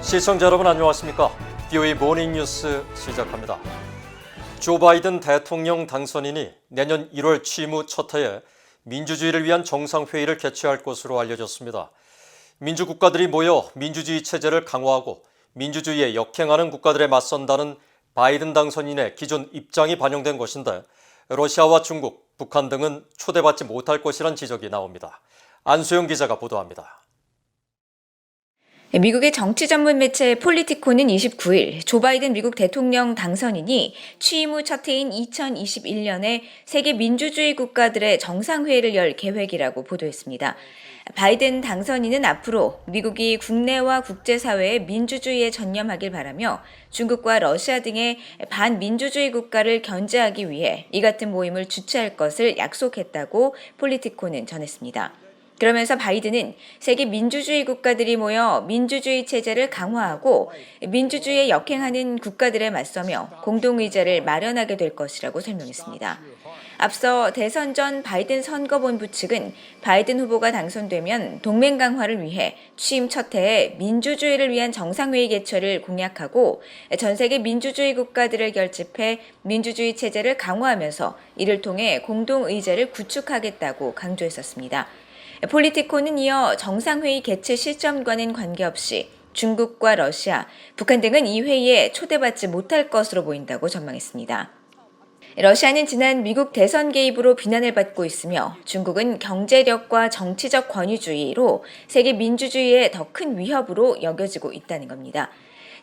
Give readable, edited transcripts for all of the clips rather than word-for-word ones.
시청자 여러분 안녕하십니까? VOA 모닝뉴스 시작합니다. 조 바이든 대통령 당선인이 내년 1월 취임 후 첫 해에 민주주의를 위한 정상회의를 개최할 것으로 알려졌습니다. 민주국가들이 모여 민주주의 체제를 강화하고 민주주의에 역행하는 국가들에 맞선다는 바이든 당선인의 기존 입장이 반영된 것인데 러시아와 중국, 북한 등은 초대받지 못할 것이란 지적이 나옵니다. 안소영 기자가 보도합니다. 미국의 정치 전문 매체 폴리티코는 29일 조 바이든 미국 대통령 당선인이 취임 후 첫 해인 2021년에 세계 민주주의 국가들의 정상회의를 열 계획이라고 보도했습니다. 바이든 당선인은 앞으로 미국이 국내와 국제사회의 민주주의에 전념하길 바라며 중국과 러시아 등의 반민주주의 국가를 견제하기 위해 이 같은 모임을 주최할 것을 약속했다고 폴리티코는 전했습니다. 그러면서 바이든은 세계 민주주의 국가들이 모여 민주주의 체제를 강화하고 민주주의에 역행하는 국가들에 맞서며 공동의제를 마련하게 될 것이라고 설명했습니다. 앞서 대선 전 바이든 선거본부 측은 바이든 후보가 당선되면 동맹 강화를 위해 취임 첫 해에 민주주의를 위한 정상회의 개최를 공약하고 전 세계 민주주의 국가들을 결집해 민주주의 체제를 강화하면서 이를 통해 공동의제를 구축하겠다고 강조했었습니다. 폴리티코는 이어 정상회의 개최 시점과는 관계없이 중국과 러시아, 북한 등은 이 회의에 초대받지 못할 것으로 보인다고 전망했습니다. 러시아는 지난 미국 대선 개입으로 비난을 받고 있으며 중국은 경제력과 정치적 권위주의로 세계 민주주의에 더 큰 위협으로 여겨지고 있다는 겁니다.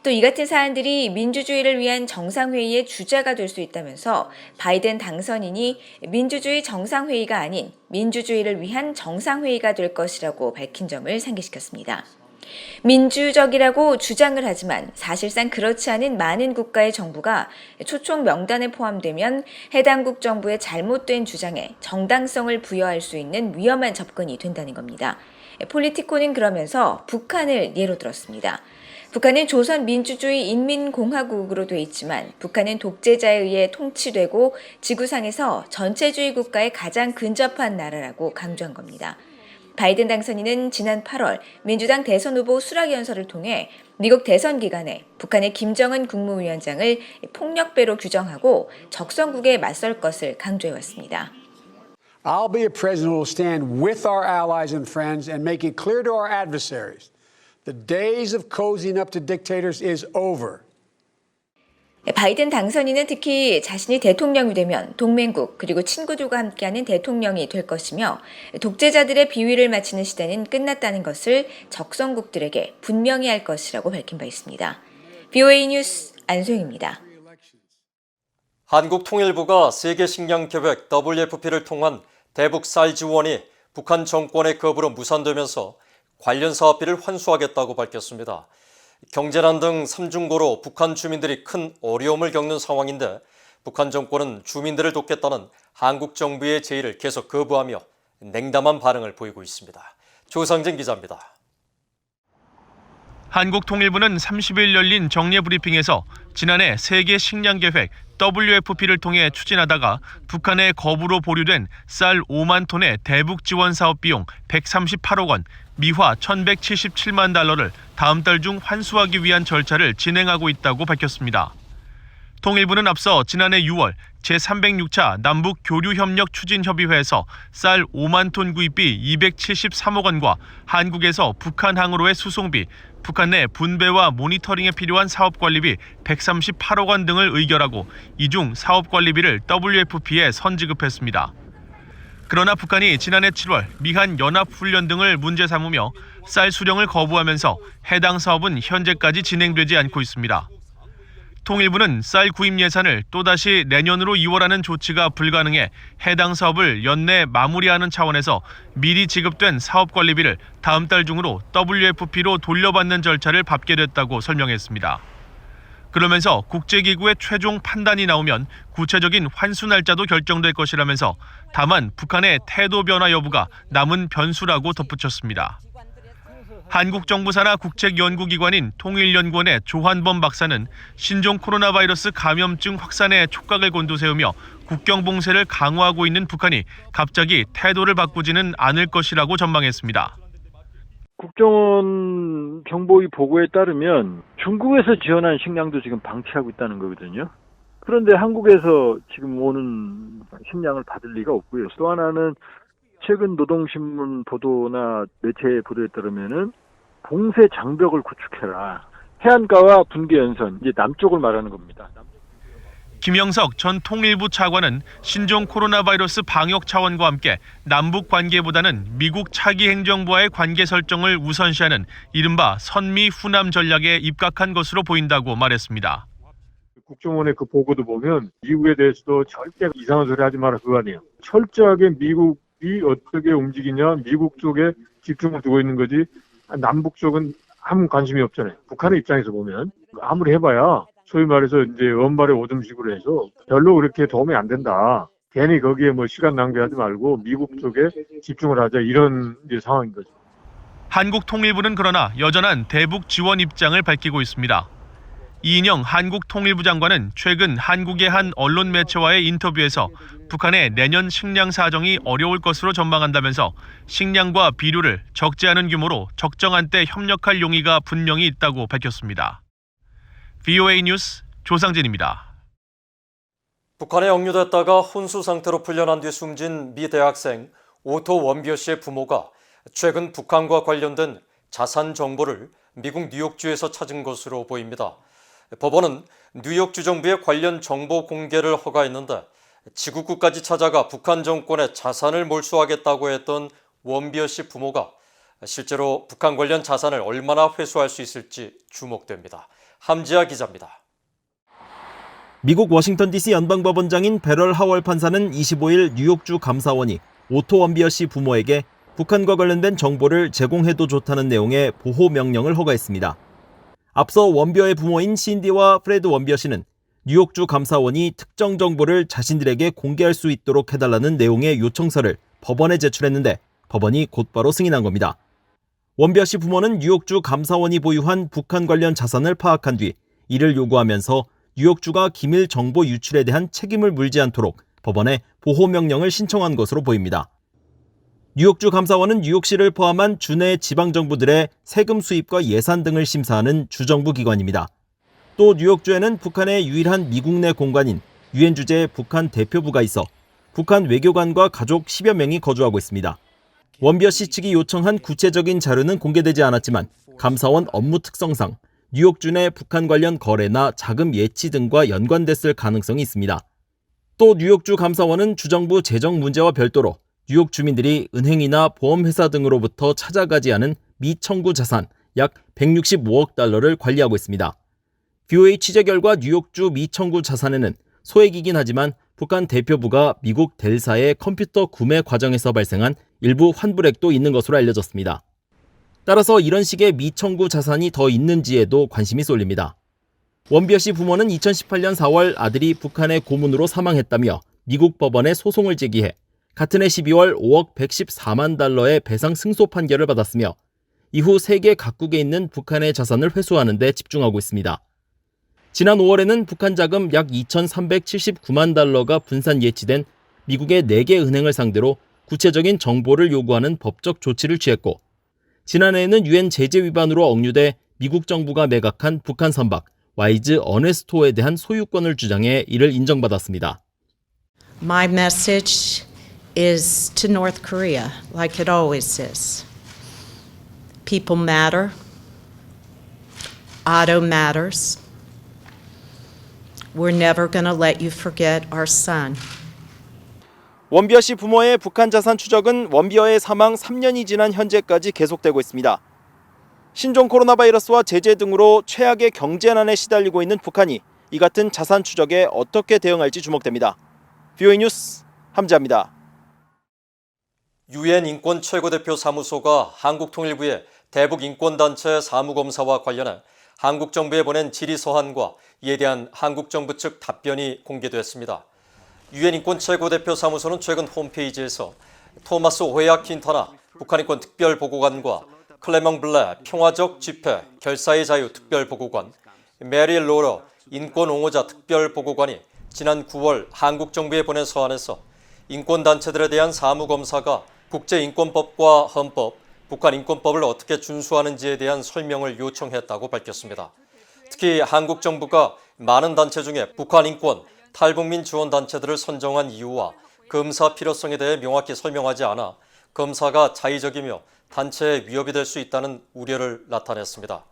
또 이 같은 사안들이 민주주의를 위한 정상회의의 주제가 될 수 있다면서 바이든 당선인이 민주주의 정상회의가 아닌 민주주의를 위한 정상회의가 될 것이라고 밝힌 점을 상기시켰습니다. 민주적이라고 주장을 하지만 사실상 그렇지 않은 많은 국가의 정부가 초청 명단에 포함되면 해당국 정부의 잘못된 주장에 정당성을 부여할 수 있는 위험한 접근이 된다는 겁니다. 폴리티코는 그러면서 북한을 예로 들었습니다. 북한은 조선민주주의 인민공화국으로 돼 있지만 북한은 독재자에 의해 통치되고 지구상에서 전체주의 국가에 가장 근접한 나라라고 강조한 겁니다. 바이든 당선인은 지난 8월 민주당 대선 후보 수락연설을 통해 미국 대선 기간에 북한의 김정은 국무위원장을 폭력배로 규정하고 적성국에 맞설 것을 강조해왔습니다. I'll be a president who will stand with our allies and friends and make it clear to our adversaries the days of cozying up to dictators is over. 바이든 당선인은 특히 자신이 대통령이 되면 동맹국 그리고 친구들과 함께하는 대통령이 될 것이며 독재자들의 비위를 맞추는 시대는 끝났다는 것을 적성국들에게 분명히 할 것이라고 밝힌 바 있습니다. VOA 뉴스 안소영입니다. 한국통일부가 세계식량계획 WFP를 통한 대북 쌀 지원이 북한 정권의 거부로 무산되면서 관련 사업비를 환수하겠다고 밝혔습니다. 경제난 등 3중고로 북한 주민들이 큰 어려움을 겪는 상황인데 북한 정권은 주민들을 돕겠다는 한국 정부의 제의를 계속 거부하며 냉담한 반응을 보이고 있습니다. 조상진 기자입니다. 한국통일부는 30일 열린 정례 브리핑에서 지난해 세계 식량계획 WFP를 통해 추진하다가 북한의 거부로 보류된 쌀 5만 톤의 대북 지원 사업 비용 138억 원, 미화 1,177만 달러를 다음 달 중 환수하기 위한 절차를 진행하고 있다고 밝혔습니다. 통일부는 앞서 지난해 6월 제306차 남북교류협력추진협의회에서 쌀 5만 톤 구입비 273억 원과 한국에서 북한 항으로의 수송비, 북한 내 분배와 모니터링에 필요한 사업관리비 138억 원 등을 의결하고 이 중 사업관리비를 WFP에 선지급했습니다. 그러나 북한이 지난해 7월 미한 연합훈련 등을 문제 삼으며 쌀 수령을 거부하면서 해당 사업은 현재까지 진행되지 않고 있습니다. 통일부는 쌀 구입 예산을 또다시 내년으로 이월하는 조치가 불가능해 해당 사업을 연내 마무리하는 차원에서 미리 지급된 사업관리비를 다음 달 중으로 WFP로 돌려받는 절차를 밟게 됐다고 설명했습니다. 그러면서 국제기구의 최종 판단이 나오면 구체적인 환수 날짜도 결정될 것이라면서 다만 북한의 태도 변화 여부가 남은 변수라고 덧붙였습니다. 한국 정부 산하 국책연구기관인 통일연구원의 조한범 박사는 신종 코로나 바이러스 감염증 확산에 촉각을 곤두세우며 국경 봉쇄를 강화하고 있는 북한이 갑자기 태도를 바꾸지는 않을 것이라고 전망했습니다. 국정원 정보위 보고에 따르면 중국에서 지원한 식량도 지금 방치하고 있다는 거거든요. 그런데 한국에서 지금 오는 식량을 받을 리가 없고요. 또 하나는 최근 노동신문 보도나 매체 보도에 따르면은 봉쇄 장벽을 구축해라. 해안가와 분계 연선, 이제 남쪽을 말하는 겁니다. 김영석 전 통일부 차관은 신종 코로나 바이러스 방역 차원과 함께 남북 관계보다는 미국 차기 행정부와의 관계 설정을 우선시하는 이른바 선미 후남 전략에 입각한 것으로 보인다고 말했습니다. 국정원의 그 보고도 보면 미국에 대해서도 절대 이상한 소리 하지 마라 그거 아니에요. 철저하게 미국이 어떻게 움직이냐 미국 쪽에 집중을 두고 있는 거지 남북 쪽은 아무 관심이 없잖아요. 북한의 입장에서 보면 아무리 해봐야 소위 말해서 이제 원발의 오줌식으로 해서 별로 그렇게 도움이 안 된다. 괜히 거기에 뭐 시간 낭비하지 말고 미국 쪽에 집중을 하자 이런 이제 상황인 거죠. 한국 통일부는 그러나 여전한 대북 지원 입장을 밝히고 있습니다. 이인영 한국 통일부 장관은 최근 한국의 한 언론 매체와의 인터뷰에서 북한의 내년 식량 사정이 어려울 것으로 전망한다면서 식량과 비료를 적지 않은 규모로 적정한 때 협력할 용의가 분명히 있다고 밝혔습니다. VOA 뉴스 조상진입니다. 북한에 억류됐다가 혼수 상태로 풀려난 뒤 숨진 미 대학생 오토 원비어 씨의 부모가 최근 북한과 관련된 자산 정보를 미국 뉴욕주에서 찾은 것으로 보입니다. 법원은 뉴욕주 정부의 관련 정보 공개를 허가했는데 지구구까지 찾아가 북한 정권의 자산을 몰수하겠다고 했던 원비어 씨 부모가 실제로 북한 관련 자산을 얼마나 회수할 수 있을지 주목됩니다. 함지아 기자입니다. 미국 워싱턴 DC 연방법원장인 베럴 하월 판사는 25일 뉴욕주 감사원이 오토 원비어 씨 부모에게 북한과 관련된 정보를 제공해도 좋다는 내용의 보호 명령을 허가했습니다. 앞서 원비어의 부모인 신디와 프레드 원비어 씨는 뉴욕주 감사원이 특정 정보를 자신들에게 공개할 수 있도록 해달라는 내용의 요청서를 법원에 제출했는데 법원이 곧바로 승인한 겁니다. 원비어 씨 부모는 뉴욕주 감사원이 보유한 북한 관련 자산을 파악한 뒤 이를 요구하면서 뉴욕주가 기밀 정보 유출에 대한 책임을 물지 않도록 법원에 보호명령을 신청한 것으로 보입니다. 뉴욕주 감사원은 뉴욕시를 포함한 주내 지방정부들의 세금 수입과 예산 등을 심사하는 주정부 기관입니다. 또 뉴욕주에는 북한의 유일한 미국 내 공간인 유엔 주재 북한 대표부가 있어 북한 외교관과 가족 10여 명이 거주하고 있습니다. 원비어 씨 측이 요청한 구체적인 자료는 공개되지 않았지만 감사원 업무 특성상 뉴욕주 내 북한 관련 거래나 자금 예치 등과 연관됐을 가능성이 있습니다. 또 뉴욕주 감사원은 주정부 재정 문제와 별도로 뉴욕 주민들이 은행이나 보험회사 등으로부터 찾아가지 않은 미청구 자산 약 165억 달러를 관리하고 있습니다. VOA 취재 결과 뉴욕주 미청구 자산에는 소액이긴 하지만 북한 대표부가 미국 델사의 컴퓨터 구매 과정에서 발생한 일부 환불액도 있는 것으로 알려졌습니다. 따라서 이런 식의 미청구 자산이 더 있는지에도 관심이 쏠립니다. 원비어 씨 부모는 2018년 4월 아들이 북한의 고문으로 사망했다며 미국 법원에 소송을 제기해 같은 해 12월 5억 114만 달러의 배상 승소 판결을 받았으며 이후 세계 각국에 있는 북한의 자산을 회수하는 데 집중하고 있습니다. 지난 5월에는 북한 자금 약 2,379만 달러가 분산 예치된 미국의 4개 은행을 상대로 구체적인 정보를 요구하는 법적 조치를 취했고 지난해에는 유엔 제재 위반으로 억류돼 미국 정부가 매각한 북한 선박 와이즈 어네스토에 대한 소유권을 주장해 이를 인정받았습니다. My message is to North Korea, like it always is. People matter. Otto matters. We're never going to let you forget our son. 원비어 씨 부모의 북한 자산 추적은 원비어의 사망 3년이 지난 현재까지 계속되고 있습니다. 신종 코로나 바이러스와 제재 등으로 최악의 경제난에 시달리고 있는 북한이 이 같은 자산 추적에 어떻게 대응할지 주목됩니다. VOA 뉴스 함지아입니다. 유엔 인권 최고대표 사무소가 한국통일부의 대북 인권단체 사무검사와 관련해 한국 정부에 보낸 질의 서한과 이에 대한 한국 정부 측 답변이 공개됐습니다. 유엔 인권 최고대표 사무소는 최근 홈페이지에서 토마스 오헤아 퀸타나 북한 인권 특별보고관과 클레멍 블레 평화적 집회 결사의 자유 특별보고관, 메리 로러 인권 옹호자 특별보고관이 지난 9월 한국 정부에 보낸 서한에서 인권단체들에 대한 사무검사가 국제인권법과 헌법 북한 인권법을 어떻게 준수하는지에 대한 설명을 요청했다고 밝혔습니다. 특히 한국 정부가 많은 단체 중에 북한 인권, 탈북민 지원 단체들을 선정한 이유와 검사 필요성에 대해 명확히 설명하지 않아 검사가 자의적이며 단체에 위협이 될 수 있다는 우려를 나타냈습니다.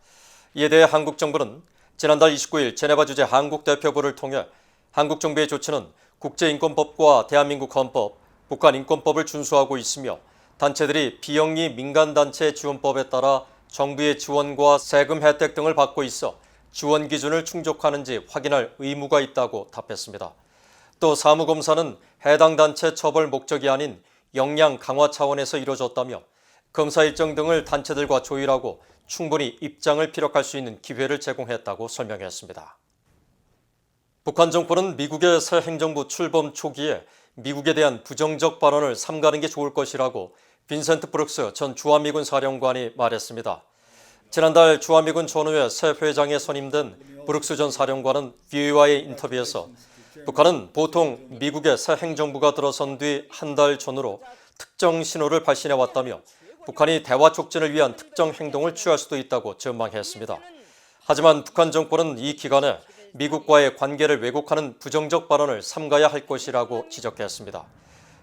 이에 대해 한국 정부는 지난달 29일 제네바 주재 한국 대표부를 통해 한국 정부의 조치는 국제인권법과 대한민국 헌법, 북한 인권법을 준수하고 있으며 단체들이 비영리 민간단체 지원법에 따라 정부의 지원과 세금 혜택 등을 받고 있어 지원 기준을 충족하는지 확인할 의무가 있다고 답했습니다. 또 사무검사는 해당 단체 처벌 목적이 아닌 역량 강화 차원에서 이루어졌다며 검사 일정 등을 단체들과 조율하고 충분히 입장을 피력할 수 있는 기회를 제공했다고 설명했습니다. 북한 정권은 미국의 새 행정부 출범 초기에 미국에 대한 부정적 발언을 삼가는 게 좋을 것이라고 빈센트 브룩스 전 주한미군 사령관이 말했습니다. 지난달 주한미군 전후의 새 회장에 선임된 브룩스 전 사령관은 VOA와의 인터뷰에서 북한은 보통 미국의 새 행정부가 들어선 뒤 한 달 전후로 특정 신호를 발신해 왔다며 북한이 대화 촉진을 위한 특정 행동을 취할 수도 있다고 전망했습니다. 하지만 북한 정권은 이 기간에 미국과의 관계를 왜곡하는 부정적 발언을 삼가야 할 것이라고 지적했습니다.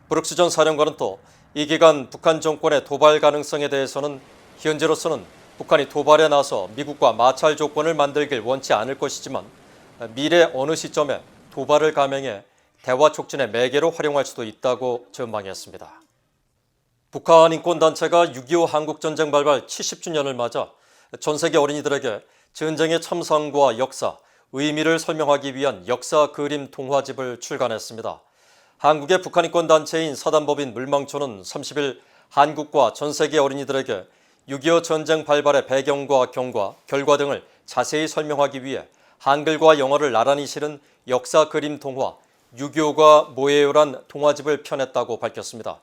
브룩스 전 사령관은 또 이 기간 북한 정권의 도발 가능성에 대해서는 현재로서는 북한이 도발에 나서 미국과 마찰 조건을 만들길 원치 않을 것이지만 미래 어느 시점에 도발을 감행해 대화 촉진의 매개로 활용할 수도 있다고 전망했습니다. 북한 인권단체가 6.25 한국전쟁 발발 70주년을 맞아 전 세계 어린이들에게 전쟁의 참상과 역사, 의미를 설명하기 위한 역사 그림 동화집을 출간했습니다. 한국의 북한 인권단체인 사단법인 물망초는 30일 한국과 전 세계 어린이들에게 6.25 전쟁 발발의 배경과 경과, 결과 등을 자세히 설명하기 위해 한글과 영어를 나란히 실은 역사 그림 동화 6.25가 뭐예요란 동화집을 펴냈다고 밝혔습니다.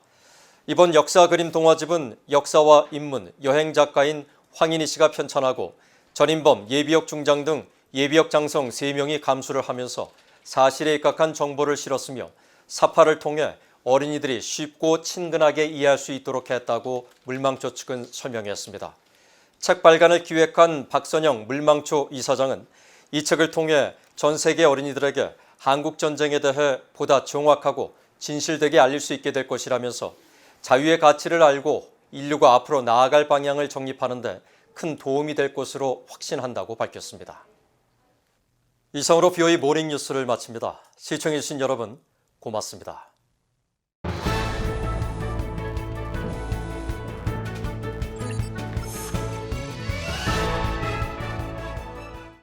이번 역사 그림 동화집은 역사와 인문, 여행 작가인 황인희 씨가 편찬하고 전인범, 예비역 중장 등 예비역 장성 3명이 감수를 하면서 사실에 입각한 정보를 실었으며 사파를 통해 어린이들이 쉽고 친근하게 이해할 수 있도록 했다고 물망초 측은 설명했습니다. 책 발간을 기획한 박선영 물망초 이사장은 이 책을 통해 전 세계 어린이들에게 한국 전쟁에 대해 보다 정확하고 진실되게 알릴 수 있게 될 것이라면서 자유의 가치를 알고 인류가 앞으로 나아갈 방향을 정립하는 데 큰 도움이 될 것으로 확신한다고 밝혔습니다. 이상으로 VOA 모닝 뉴스를 마칩니다. 시청해주신 여러분 고맙습니다.